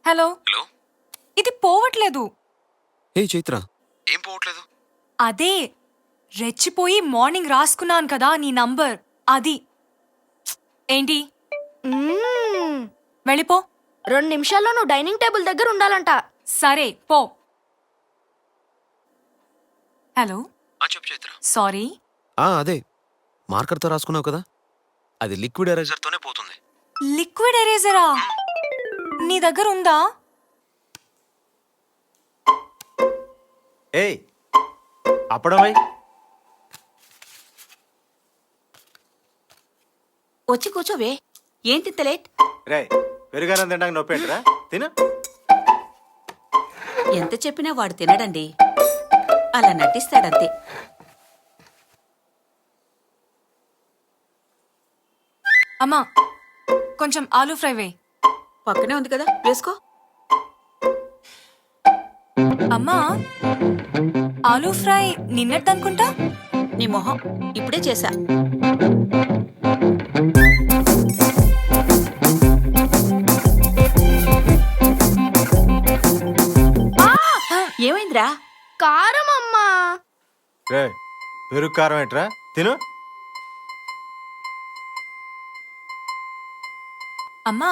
Hello. Hello. ఇది పోవట్లేదు. ఏ చైత్ర, ఏం పోవట్లేదు? అదే రెచ్చిపోయి మార్నింగ్ రాసుకున్నాను కదా నీ నంబర్, అది. ఏంటి? వెళ్ళిపో. 2 నిమిషాల్లో నువ్వు డైనింగ్ టేబుల్ దగ్గర ఉండాలంట. సరే పో. హలో. చెప్పు చైత్ర. సారీ. అదే మార్కర్తో రాసుకున్నావు కదా, అది లిక్విడ్ ఎరేజర్తోనే పోతుంది. లిక్విడ్ ఎరేజరా నీ దగ్గర ఉందా? ఏయ్ అప్పుడమై వచ్చి కూర్చోవే. ఏంటి ఇంత లేట్? రే పెరుగన్నం తినడానికి నొప్పేంట్రా, తిను. ఎంత చెప్పినా వాడు తినడండి, అలా నటిస్తాడంతే. అమ్మా, కొంచెం ఆలూ ఫ్రై వేయ్. పక్కనే ఉంది కదా, వేసుకో. అమ్మా, ఆలూ ఫ్రై నిన్నట్టనుకుంటా. నీ మొహం, ఇప్పుడే చేశా. ఏమైందిరా? కారం అమ్మా. రే పెరుగు కారం ఏంట్రా, తిను. అమ్మా,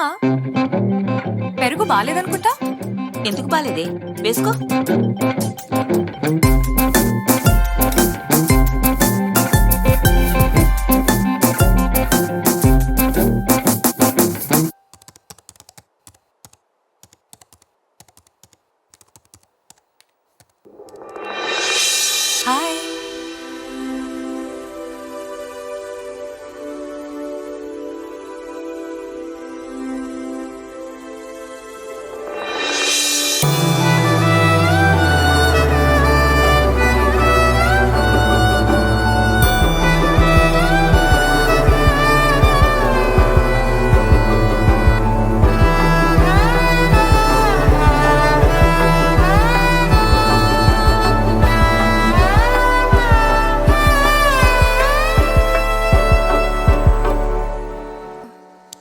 పెరుగు బాలేదనుకుంటా. ఎందుకు బాలేదే, వేసుకో. హాయ్.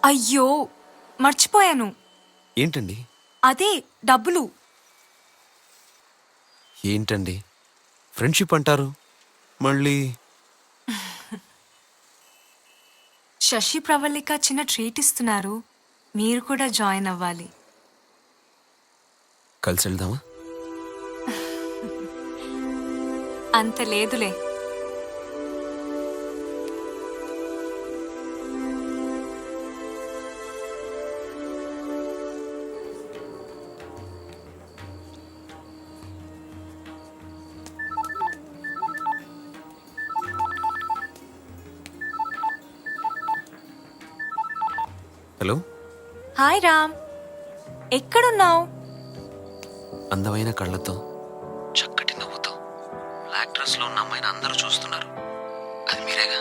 అయ్యో, మర్చిపోయాను. ఏంటండి? అదే డబ్బులు. ఏంటండి ఫ్రెండ్షిప్ అంటారు మళ్ళీ? శశి ప్రవళిక చిన్న ట్రీట్ ఇస్తున్నారు, మీరు కూడా జాయిన్ అవ్వాలి. కలిసి వెళ్దామా? అంత లేదులే. హలో. హాయ్ రామ్, ఎక్కడున్నావు? అందమైన కళ్ళతో, చక్కటి నవ్వుతో, బ్లాక్ డ్రెస్ లో ఉన్న అమ్మాయిని అందరూ చూస్తున్నారు. అది మీరేగా?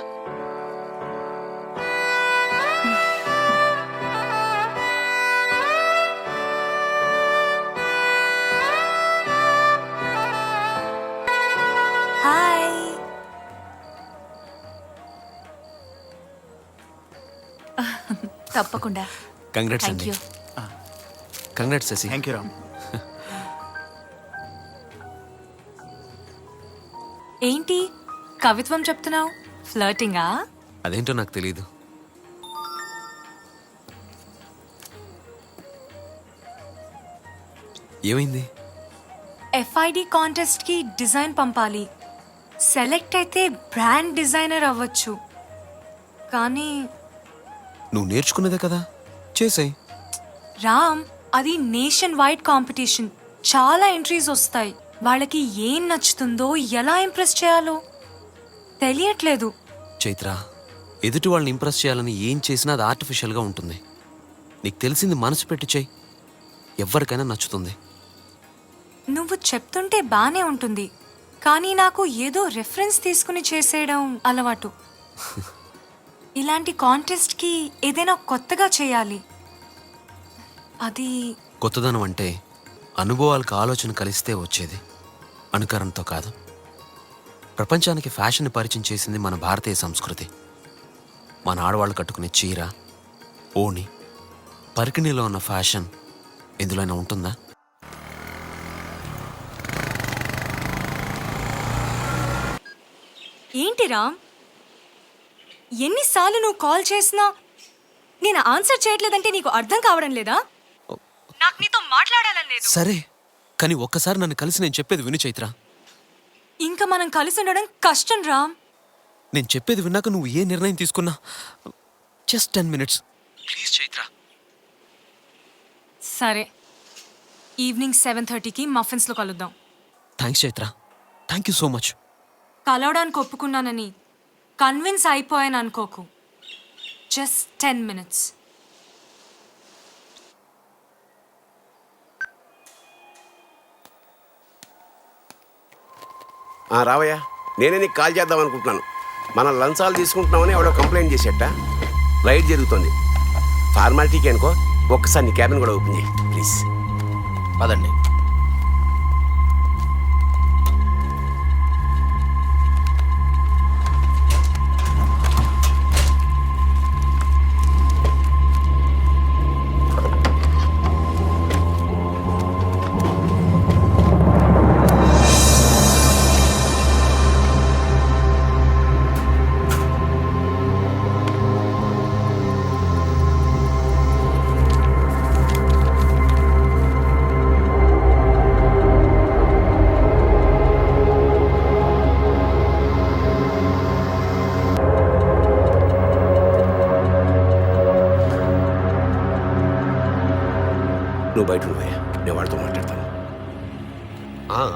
హాయ్. తప్పకుండా. కంగ్రాట్స్ థ్యాంక్ అండి. You. Congrats Shashi. Thank you Ram. ఏంటి కవిత్వం చెప్తున్నావు? ఫ్లర్టింగా? అదేంటో నాకు తెలీదు. ఏమైంది? ఎఫ్ఐడి కాంటెస్ట్ కి డిజైన్ పంపాలి. సెలెక్ట్ అయితే బ్రాండ్ డిజైనర్ అవ్వచ్చు. కానీ నువ్వు నేర్చుకున్నదే కదా, చేసేయ్. రామ్, అది నేషన్ వైడ్ కాంపిటీషన్. చాలా ఎంట్రీస్ వస్తాయి. వాళ్ళకి ఏం నచ్చుతుందో, ఎలా ఇంప్రెస్ చేయాలో తెలియట్లేదు. చైత్ర, ఎదుటి వాళ్ళని ఇంప్రెస్ చేయాలని ఏం చేసినా అది ఆర్టిఫిషియల్గా ఉంటుంది. నీకు తెలిసింది మనసు పెట్టి చెయ్యి, ఎవరికైనా నచ్చుతుంది. నువ్వు చెప్తుంటే బానే ఉంటుంది, కానీ నాకు ఏదో రెఫరెన్స్ తీసుకుని చేసేయడం అలవాటు. ఇలాంటి కాంటెస్ట్కి ఏదైనా కొత్తగా చేయాలి. అది కొత్తదనం అంటే అనుభవాలకు ఆలోచన కలిస్తే వచ్చేది, అనుకరణతో కాదు. ప్రపంచానికి ఫ్యాషన్ పరిచయం చేసింది మన భారతీయ సంస్కృతి. మన ఆడవాళ్ళు కట్టుకునే చీర, ఓణి, పరికిణిలో ఉన్న ఫ్యాషన్ ఎందులోనైనా ఉంటుందా? ఏంటి రామ్, ఎన్నిసార్లు నువ్వు కాల్ చేసినా నేను ఆన్సర్ చేయట్లేదంటే నీకు అర్థం కావడం లేదా? నాకు నీతో మాట్లాడాలని లేదు. సరే, కానీ ఒక్కసారి నన్ను కలిసి నేను చెప్పేది విను చైత్ర. ఇంకా మనం కలిసి ఉండడం కష్టం రామ్. నేను చెప్పేది విన్నాక నువ్వు ఏ నిర్ణయం తీసుకున్నా జస్ట్ 10 minutes ప్లీజ్ చైత్ర. సరే, ఈవినింగ్ 7:30కి మఫిన్స్లో కలుద్దాం. Thanks Chaitra, thank you so much. కలవడానికి ఒప్పుకున్నానని కన్విన్స్ అయిపోయాను అనుకోకు. Just 10 minutes. రావయ్యా, నేనే నీకు కాల్ చేద్దాం అనుకుంటున్నాను. మనం లంచాలు తీసుకుంటున్నామని ఎవడో కంప్లైంట్ చేసేట. రైడ్ జరుగుతుంది. ఫార్మాలిటీకి అనుకో, ఒక్కసారి నీ క్యాబిన్ కూడా ఓపెన్ చేయి ప్లీజ్. పదండి. నువ్వు బయట ఉన్నాయా, నేను వాడితో మాట్లాడతాను.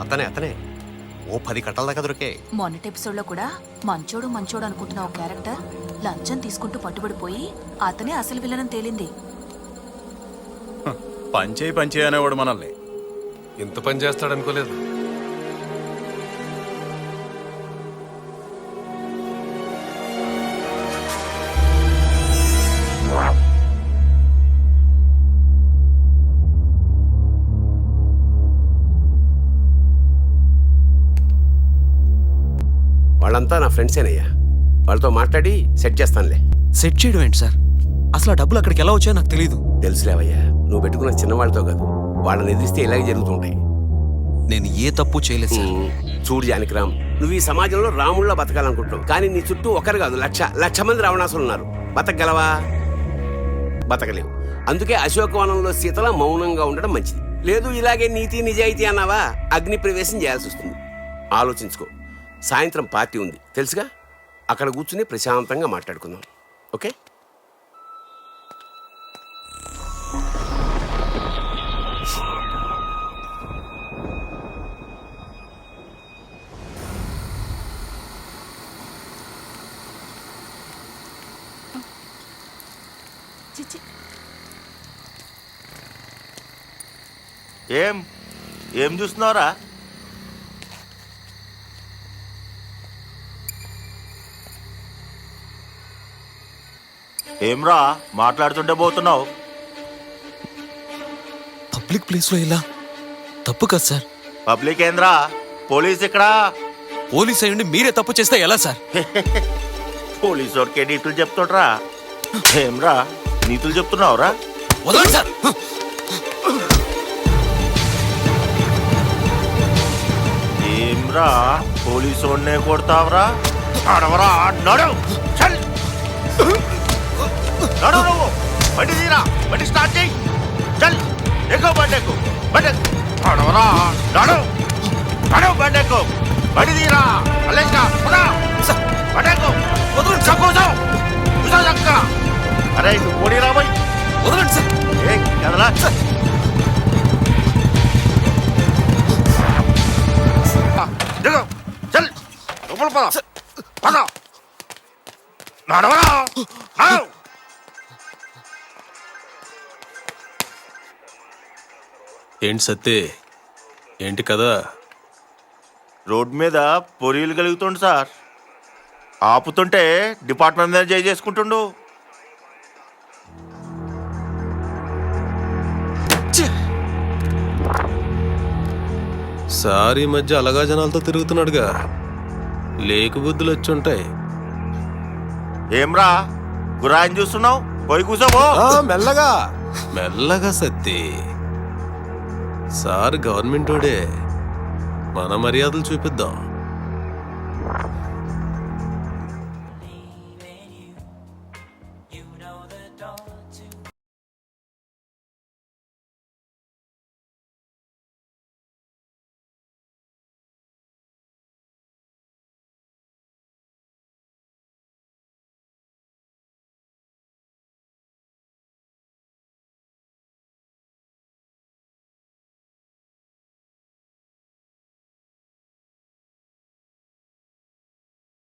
అతనే ఓ 10 కట్టల దాకా దొరికే. మొన్నటి ఎపిసోడ్ లో కూడా మంచోడు మంచోడు అనుకుంటున్న ఒక క్యారెక్టర్ లంచం తీసుకుంటూ పట్టుబడిపోయి అతనే అసలు విలనం తేలింది. పంచే అనేవాడు మనల్ని. ఇంత పని చేస్తాడనుకోలేదు. వాళ్ళంతా నా ఫ్రెండ్సేనయ్యా, వాళ్ళతో మాట్లాడి సెట్ చేస్తానులే. సెట్ చేయడం ఏంటి సార్? అసలు ఆ డబ్బులు అక్కడికి ఎలా వచ్చాయో నాకు తెలియదు. తెలుసులేవయ్యా, నువ్వు పెట్టుకున్న చిన్నవాళ్ళతో కాదు, వాళ్ళని ఎదిరిస్తే ఇలాగే జరుగుతుంటాయి. నేను ఏ తప్పు చేయలేదు సార్. చూడు జానకిరామ్, నువ్వు ఈ సమాజంలో రాముళ్ళ బతకాలనుకుంటున్నావు, కానీ నీ చుట్టూ ఒకరు కాదు లక్ష మంది రావణాసులు ఉన్నారు. బతకగలవా? బతకలేవు. అందుకే అశోకవనంలో సీతలా మౌనంగా ఉండడం మంచిది. లేదు ఇలాగే నీతి నిజాయితీ అన్నావా, అగ్ని ప్రవేశం చేయాల్సి వస్తుంది. ఆలోచించుకో. సాయంత్రం పార్టీ ఉంది తెలుసుగా, అక్కడ కూర్చుని ప్రశాంతంగా మాట్లాడుకుందాం. ఓకే? ఏం చూస్తున్నావురా? ఏమ్రా మాట్లాడుతుంటే పోతున్నావు? పబ్లిక్ ప్లేస్ లో ఇలా తప్పు కదా సార్. పబ్లిక్ ఏంద్రా, పోలీస్ ఇక్కడ. పోలీస్ అయ్యండి మీరే తప్పు చేస్తే ఎలా సార్? పోలీసు వాడికే నీతులు చెప్తుండ్రా. ఏమ్రా నీతులు చెప్తున్నావురా? వదలండి సార్. ఏమ్రా పోలీసు వాడినే కొడతావరా? అడవరా, నడు చల్ నడు. నువ్వు బండి తీరా, బండి స్టార్ట్ చేయి. చల్ ఎక్కువ, బండి ఎక్కువ, బండి అడవరా, నడు నడు, బండి ఎక్కువ, బండి తీరా. అల్లేక బండి ఎక్కువ, వదలండి సార్. కూర్చో కూర్చో చక్క. అరే నువ్వు పోనీ రాబోయ్. వదలండి సార్. ఏ కదలా దిగు. చల్ లోపల పద, పద నడవరా, నడు. ఏంటి సత్తే, ఏంటి కదా? రోడ్ మీద పొరీలు కలుగుతుండు సార్. ఆపుతుంటే డిపార్ట్మెంట్ మీద జై చేసుకుంటుండు. సార్ ఈ మధ్య అలగా జనాలతో తిరుగుతున్నాడుగా, లేకు బుద్ధులు వచ్చి ఉంటాయి. ఏమ్రా గురాయిని చూస్తున్నావు? పోయి కూర్చోబో. మెల్లగా మెల్లగా సత్తి. సార్ గవర్నమెంట్ వాడే, మన మర్యాదలు చూపిద్దాం.